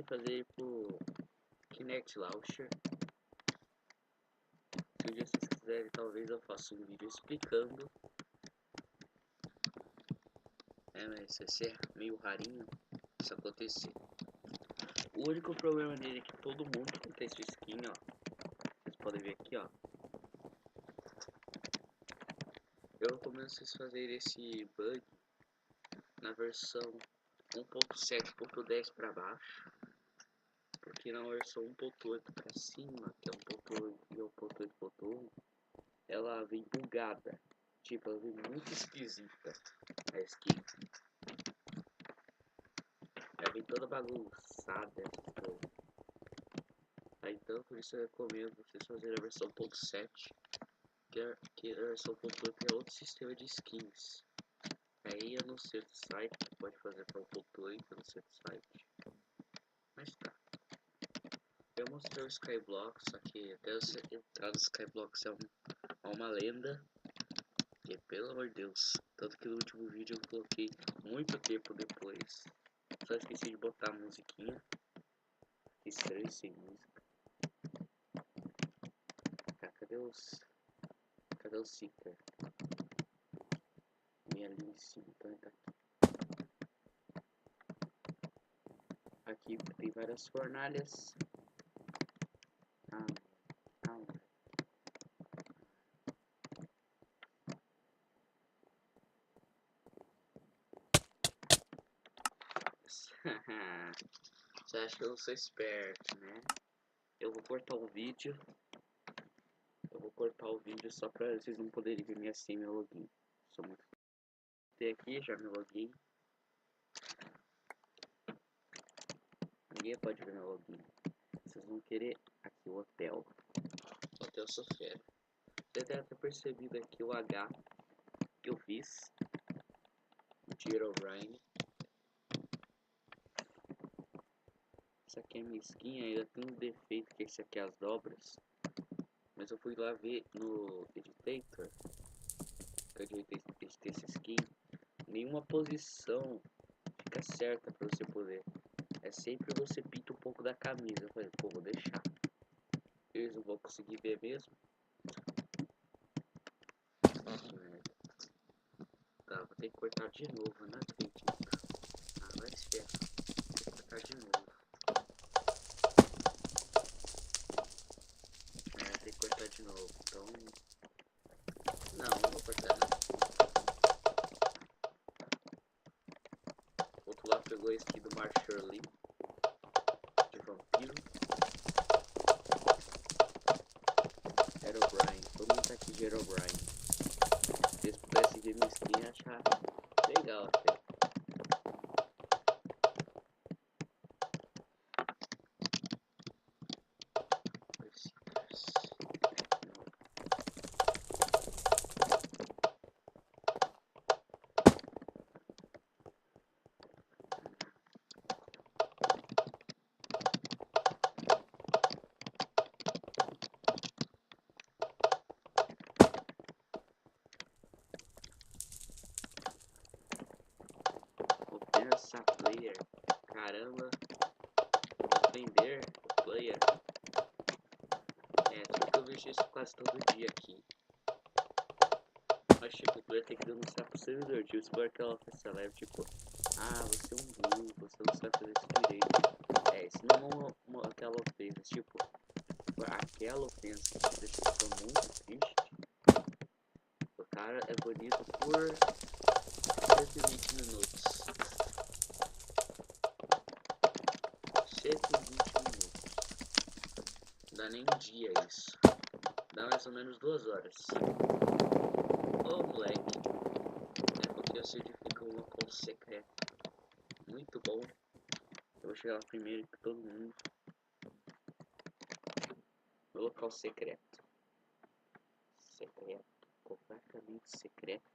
consegui fazer pro Kinect Launcher. Se um dia vocês quiserem, talvez eu faça um vídeo explicando. Mas esse é meio rarinho isso acontecer. O único problema dele é que todo mundo que tem essa skin, ó, vocês podem ver aqui, ó. Eu comecei a fazer esse bug na versão 1.7.10 para baixo, porque na versão 1.8 para cima, que é 1.8 e 1.8.1, ela vem bugada, tipo, ela vem muito esquisita a skin. Ela vem toda bagunçada, tipo. Então por isso eu recomendo vocês fazerem a versão 1.7, que a versão 1.8 é outro sistema de skins. Aí eu não sei do site, pode fazer para 1.8, eu não sei do site. Mas tá. Eu mostrei o Skyblock, só que até você entrar no Skyblock é uma lenda. E pelo amor de Deus, tanto que no último vídeo eu coloquei muito tempo depois. Só esqueci de botar a musiquinha. Estranho sem música. Tá, cadê os Seeker? Minha ali em cima, então tá aqui. Aqui tem várias fornalhas. Você acha que eu sou esperto, né? Eu vou cortar o vídeo. Só pra vocês não poderem ver minha senha e meu login. Sou muito. Tem aqui já meu login. Ninguém pode ver meu login. Vocês vão querer aqui o hotel. Hotel Sofera. Você deve ter percebido aqui o H que eu fiz. O Herobrine. Essa aqui é minha skin, ainda tem um defeito que esse aqui é as dobras. Mas eu fui lá ver no Editor, que eu editei essa skin. Nenhuma posição fica certa pra você poder. É sempre você pinta um pouco da camisa. Eu falei, pô, vou deixar. Eles não vão conseguir ver mesmo. Tá, vou ter que cortar de novo, não acredito. Ah, vai se ferrar. Vou ter que cortar de novo. Vou ter que cortar de novo. Então. Não vou cortar não. O outro lado pegou a skin do Marshall de vampiro. Herobrine. Todo mundo tá aqui de Herobrine. Se eles pudessem ver minha skin, achar legal até. Ofensa player. Caramba. Ofender o player. Tudo que eu vejo isso quase todo dia aqui. Mas tipo, o player tem que denunciar pro servidor. Tipo, se for aquela ofensa leve, tipo, ah, você é um burro, você não sabe fazer isso direito. Isso não é aquela ofensa, tipo, aquela ofensa que deixa a pessoa muito triste. O cara é banido por 120 minutos. 120 minutos. Não dá nem um dia isso. Dá mais ou menos 2 horas. Ô moleque. Porque eu certifico um local secreto. Muito bom. Eu vou chegar lá primeiro que todo mundo. No local secreto. Secreto. Completamente secreto.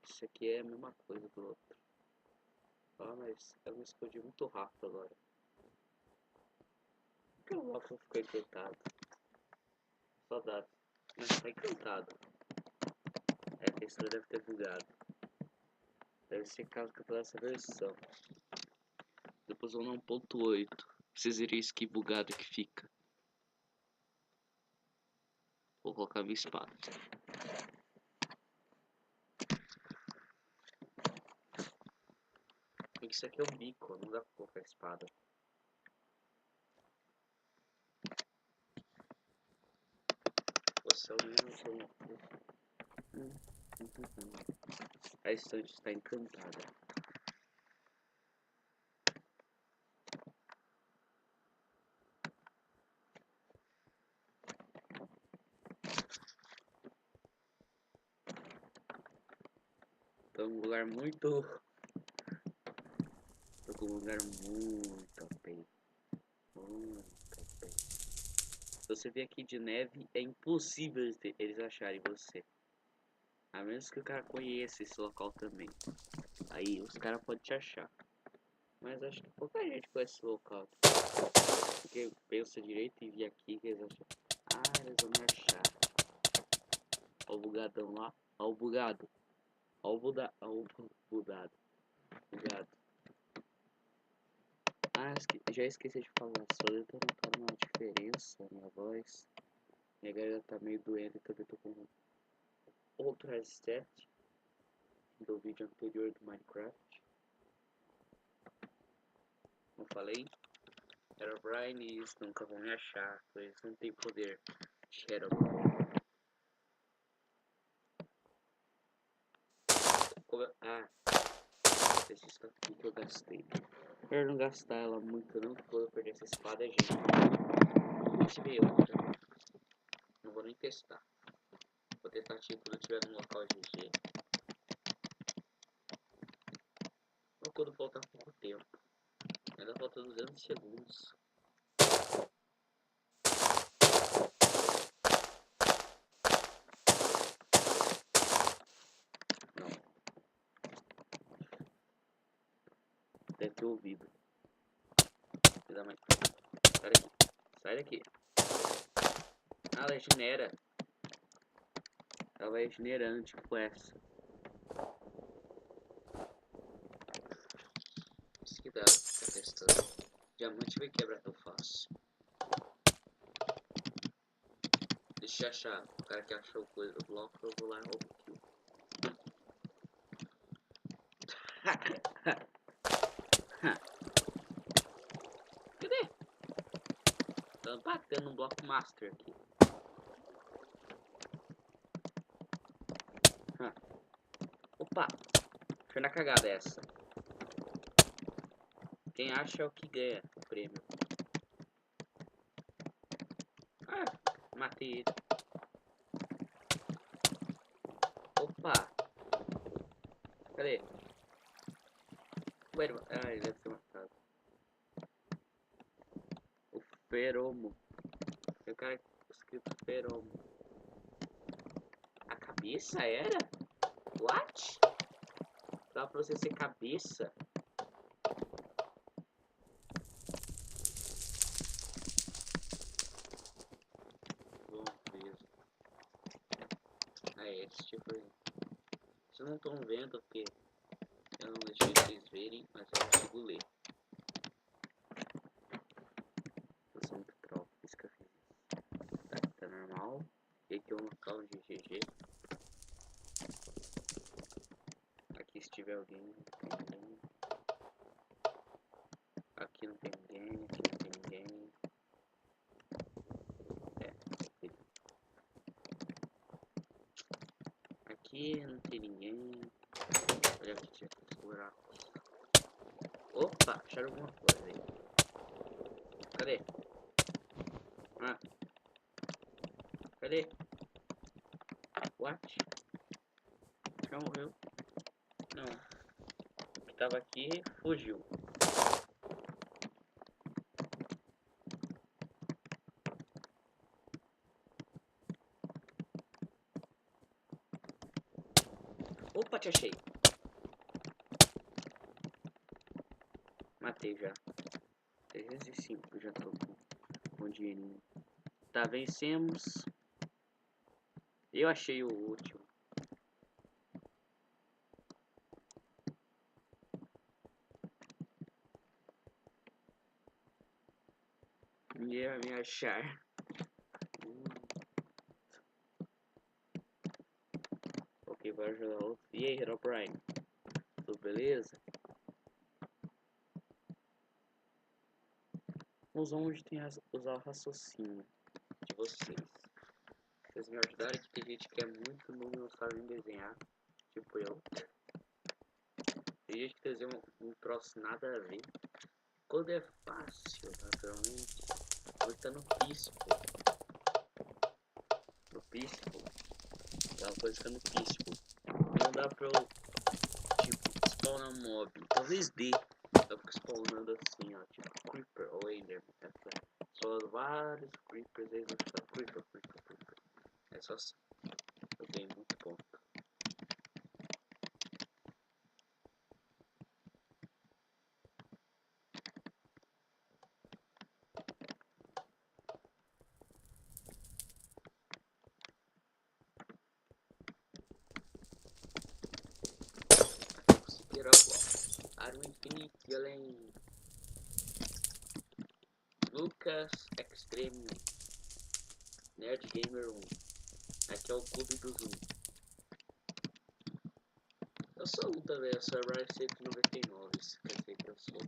Isso aqui é a mesma coisa do outro. Ah, mas eu me escondi muito rápido agora. Por que o Waffle ficou encantado? Saudade. Mas tá encantado. A textura deve ter bugado. Deve ser caso que eu tô nessa versão. Zona 1.8. Vocês verem isso que bugado que fica. Vou colocar minha espada. Isso aqui é um bico, não dá pra colocar a espada. Você é o mesmo. A estante está encantada. Tô num lugar muito... Tô com um lugar muito bem. Muito bem. Se você vier aqui de neve, é impossível eles acharem você. A menos que o cara conheça esse local também. Aí os caras podem te achar. Mas acho que pouca gente conhece esse local. Porque pensa direito e vir aqui que eles acham. Ah, eles vão me achar. Ó o bugadão lá. Ó o bugado. Ó o budado. Bugado. Ah, já esqueci de falar. Só eu tô notando uma diferença na minha voz. Minha garganta tá meio doente. Também tô com outro reset do vídeo anterior do Minecraft. Como falei, era Brian e eles nunca vão me achar, pois eles não tem poder. Shadow. Ah, esse aqui que eu gastei. Eu não gastar ela muito não, porque quando eu perder essa espada é gente. Se veio outra, não vou nem testar. Vou testar tipo quando eu estiver no local GG. Ou quando faltar pouco tempo. Ainda falta 200 segundos. Não. Deve ter ouvido. Vou dar mais. Sai daqui. Sai daqui. Ah, ela regenera. Ela vai regenerando, tipo essa. Isso que dá pra testando. Diamante vai quebrar tão fácil. Deixa eu achar. O cara que achou coisa do bloco, eu vou lá e roubo aqui. Cadê? Tá batendo um bloco master aqui. Opa! Foi na cagada essa. Quem acha é o que ganha o prêmio. Ah, matei ele. Opa! Cadê? Ah, ele deve ser matado. O feromo. Tem o cara escrito feromo. A cabeça era? What? Dá pra você ser cabeça? Vamos ver. Ah, é esse tipo aí. Vocês não estão vendo porque eu não deixei vocês verem, mas eu consigo ler. Eu sou muito troll, por isso que eu fiz isso. Tá normal. E aqui é um local de GG. Aqui se tiver alguém, não tem ninguém. Aqui não tem ninguém, aqui não tem ninguém. Aqui não tem ninguém. Olha aqui, tinha os buracos. Opa, acharam alguma coisa aí. Cadê? Ah. Cadê? What? Já morreu? Não. O que tava aqui fugiu. Opa, te achei. Matei já. 305, já tô com dinheirinho. Tá, vencemos. Eu achei o último. Ninguém vai me achar. Ok, bora jogar outro. E aí, Herobrine? Tudo beleza? Vamos onde tem usar o raciocínio de vocês. Vocês me ajudarem que tem gente que é muito novo e não sabe nem desenhar. Tipo eu. Tem gente que desenha um troço nada a ver. Quando é fácil, naturalmente, vou estar no pisco. No pisco. Dá uma coisa que no pisco. Não dá pra eu, tipo, spawnar um mob. Talvez dê. Eu fico spawnando assim, ó. Tipo, Creeper ou Enderman. Só vários Creepers aí vão ficar Creeper. É só assim. Eu ganho muito ponto. Arma Infinite, além Lucas Extreme Nerd Gamer 1. Aqui é o clube do Zoom. Eu sou um também, eu sou Brian 199. Isso quer dizer que eu sou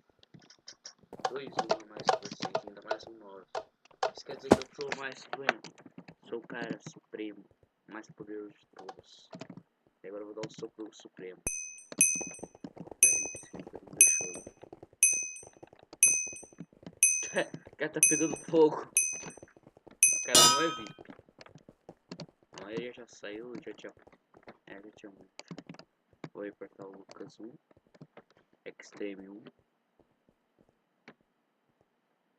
2 1 a mais que vocês, ainda mais um 9. Isso quer dizer que eu sou mais supremo. Sou o cara supremo, mais poderoso de todos. E agora eu vou dar um sopro supremo. O cara tá pegando fogo. O cara não é VIP. Não, ele já saiu, já tinha muito. Vou apertar o Lucas 1. Extreme 1.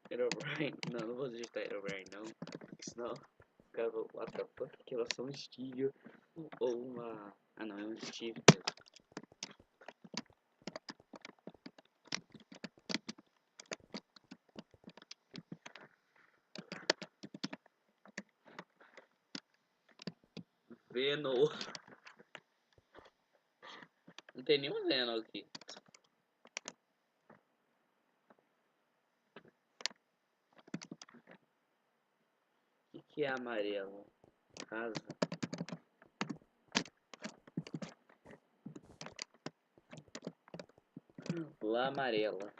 Herobrine. Não vou digitar Herobrine não. Senão o cara vai, what the fuck, que elas são um Steve ou uma... Ah não, é um Steve mesmo. Venom. Não tem nenhum Venom aqui. O que é amarelo? Casa. Lá amarela.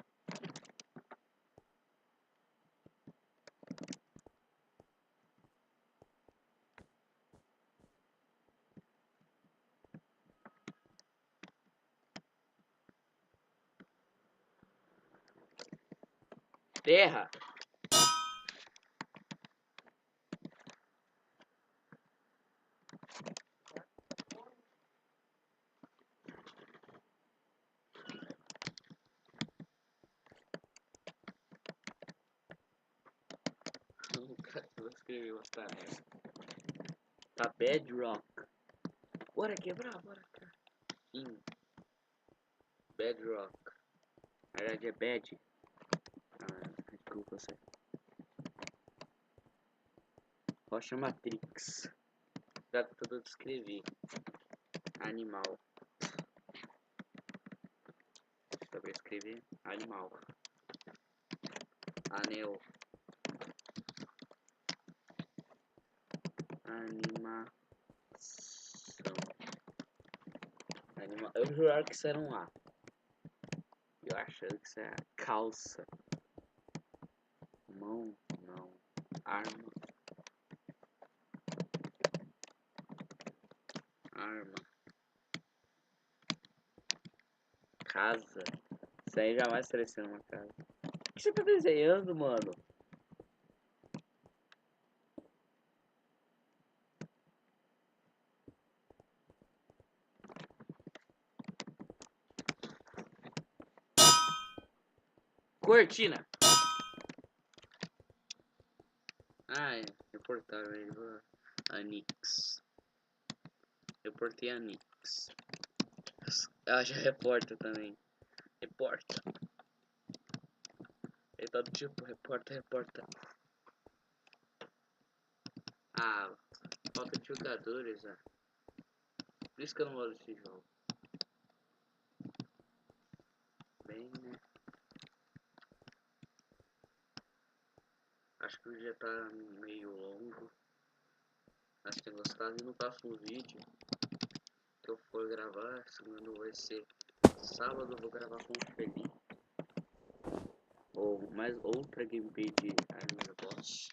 Terra. Vou escrever outra merda. Tá Bedrock. Bora quebrar, bora. Bedrock. Na verdade é Bad. Desculpa você. Rocha Matrix. Dá pra tudo descrever. Animal. Dá pra escrever animal. Anel. Animação. Eu jurava que isso era um A. Eu achando que isso era calça. Mão, não. Arma. Casa. Isso aí jamais seleciona uma casa. O que você tá desenhando, mano? Cortina. Ah, é. Reportar ele. Anix. Reportei Anix. Ah, já reporta também. Reporta. Ele tá do tipo, reporta. Ah, falta de jogadores, né? Por isso que eu não gosto desse jogo. Bem, né? Acho que o dia tá meio longo. Mas tenho gostado, e no próximo vídeo que eu for gravar, segundo vai ser sábado, eu vou gravar com o Felipe. Ou mais outra gameplay de Arena Boss.